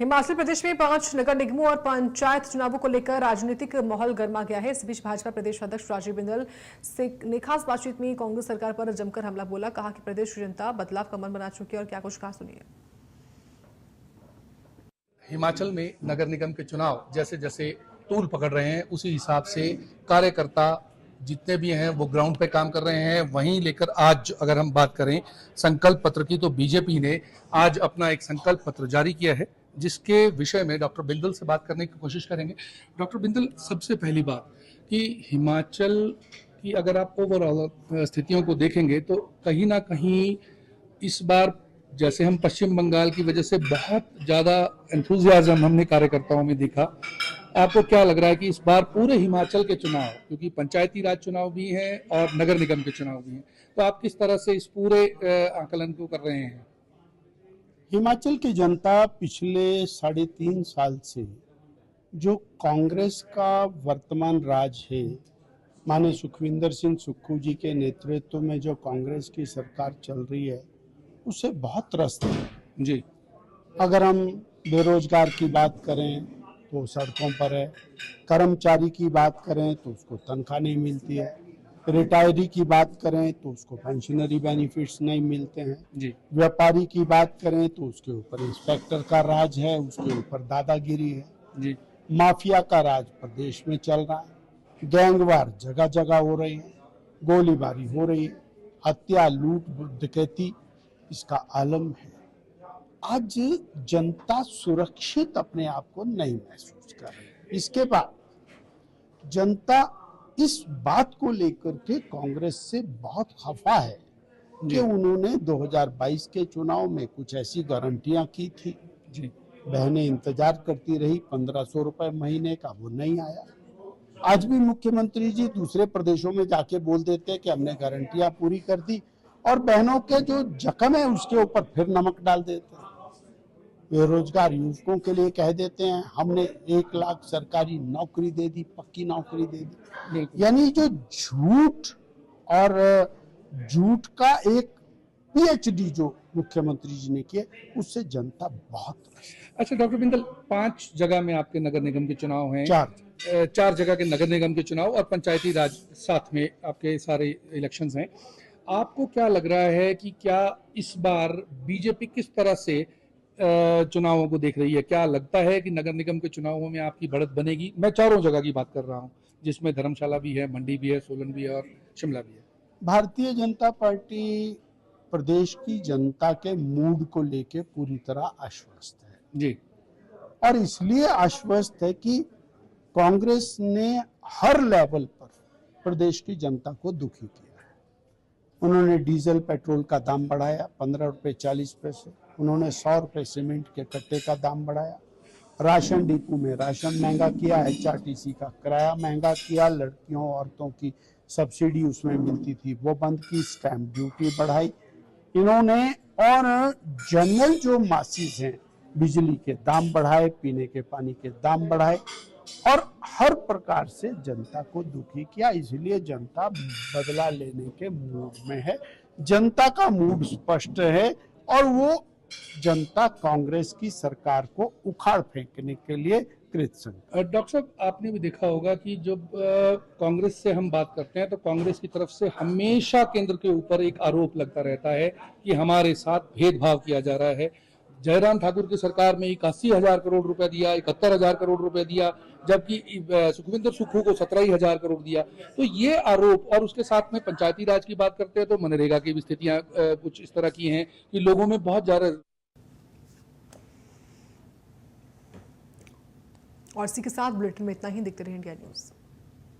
हिमाचल प्रदेश में 5 नगर निगमों और पंचायत चुनावों को लेकर राजनीतिक माहौल गर्मा गया है। इस बीच भाजपा प्रदेश अध्यक्ष राजीव बिंदल ने खास बातचीत में कांग्रेस सरकार पर जमकर हमला बोला। कहा कि प्रदेश की जनता बदलाव का मन बना चुकी है और क्या कुछ कहा, सुनिए। हिमाचल में नगर निगम के चुनाव जैसे जैसे तूल पकड़ रहे हैं, उसी हिसाब से कार्यकर्ता जितने भी हैं वो ग्राउंड पे काम कर रहे हैं। वहीं लेकर आज अगर हम बात करें संकल्प पत्र की, तो बीजेपी ने आज अपना एक संकल्प पत्र जारी किया है, जिसके विषय में डॉक्टर बिंदल से बात करने की कोशिश करेंगे। डॉक्टर बिंदल, सबसे पहली बात कि हिमाचल की अगर आप ओवरऑल स्थितियों को देखेंगे तो कहीं ना कहीं इस बार जैसे हम पश्चिम बंगाल की वजह से बहुत ज़्यादा एंथुजियाज्म हमने कार्यकर्ताओं में देखा, आपको क्या लग रहा है कि इस बार पूरे हिमाचल के चुनाव, क्योंकि पंचायती राज चुनाव भी हैं और नगर निगम के चुनाव भी हैं, तो आप किस तरह से इस पूरे आकलन को कर रहे हैं? हिमाचल की जनता पिछले 3.5 साल से जो कांग्रेस का वर्तमान राज है, माननीय सुखविंदर सिंह सुक्खू जी के नेतृत्व में जो कांग्रेस की सरकार चल रही है, उससे बहुत त्रस्त है जी। अगर हम बेरोजगार की बात करें तो सड़कों पर है, कर्मचारी की बात करें तो उसको तनख्वाह नहीं मिलती है, रिटायरी की बात करें तो उसको पेंशनरी बेनिफिट्स नहीं मिलते हैं जी। व्यापारी की बात करें तो उसके ऊपर इंस्पेक्टर का राज है, उसके ऊपर दादागिरी है जी। माफिया का राज प्रदेश में चल रहा है, गैंगवार जगह जगह हो रही है, गोलीबारी हो रही है, हत्या लूट डकैती इसका आलम है। आज जनता सुरक्षित अपने आप को नहीं महसूस कर रही। इसके बाद जनता इस बात को लेकर के कांग्रेस से बहुत खफा है कि उन्होंने 2022 के चुनाव में कुछ ऐसी गारंटियां की थी जी। बहनें इंतजार करती रही, 1500 रुपए महीने का, वो नहीं आया। आज भी मुख्यमंत्री जी दूसरे प्रदेशों में जाके बोल देते हैं कि हमने गारंटियां पूरी कर दी, और बहनों के जो जख्म है उसके ऊपर फिर नमक डाल देते हैं। बेरोजगार युवकों के लिए कह देते हैं हमने 1 लाख सरकारी नौकरी दे दी, पक्की नौकरी दे दी। यानी जो झूठ और झूठ का एक पीएचडी जो मुख्यमंत्री जी ने किया, उससे जनता बहुत। अच्छा डॉक्टर बिंदल, 5 जगह में आपके नगर निगम के चुनाव हैं, 4 जगह के नगर निगम के चुनाव और पंचायती राज साथ में आपके सारे इलेक्शंस हैं। आपको क्या लग रहा है कि क्या इस बार बीजेपी किस तरह से चुनावों को देख रही है? क्या लगता है कि नगर निगम के चुनावों में आपकी बढ़त बनेगी? मैं चारों जगह की बात कर रहा हूं, जिसमें धर्मशाला भी है, मंडी भी है, सोलन भी है और शिमला भी है। भारतीय जनता पार्टी प्रदेश की जनता के मूड को लेकर पूरी तरह आश्वस्त है जी। और इसलिए आश्वस्त है कि कांग्रेस ने हर लेवल पर प्रदेश की जनता को दुखी किया है। उन्होंने डीजल पेट्रोल का दाम बढ़ाया 15 रुपये 40 पैसे, उन्होंने 100 रुपये सीमेंट के कट्टे का दाम बढ़ाया, राशन डिपो में राशन महंगा किया, HRTC का किराया महंगा किया, लड़कियों औरतों की सब्सिडी उसमें मिलती थी वो बंद की, स्टैंप ड्यूटी बढ़ाई इन्होंने, और जनरल जो मासिस हैं बिजली के दाम बढ़ाए, पीने के पानी के दाम बढ़ाए और हर प्रकार से जनता को दुखी किया। इसलिए जनता बदला लेने के मूड में है, जनता का मूड स्पष्ट है और वो जनता कांग्रेस की सरकार को उखाड़ फेंकने के लिए कृतसंकल्प। डॉक्टर साहब, आपने भी देखा होगा कि जब कांग्रेस से हम बात करते हैं तो कांग्रेस की तरफ से हमेशा केंद्र के ऊपर एक आरोप लगता रहता है कि हमारे साथ भेदभाव किया जा रहा है। जयराम ठाकुर की सरकार में 81,000 करोड़ रुपए दिया, 71,000 करोड़ रुपए दिया, जबकि सुखविंदर सुक्खू को 17,000 करोड़ दिया। तो ये आरोप, और उसके साथ में पंचायती राज की बात करते हैं तो मनरेगा की भी स्थितियां कुछ इस तरह की हैं कि लोगों में बहुत ज्यादा। और इसी के साथ बुलेटिन में इतना ही। देखते रहिए इंडिया न्यूज।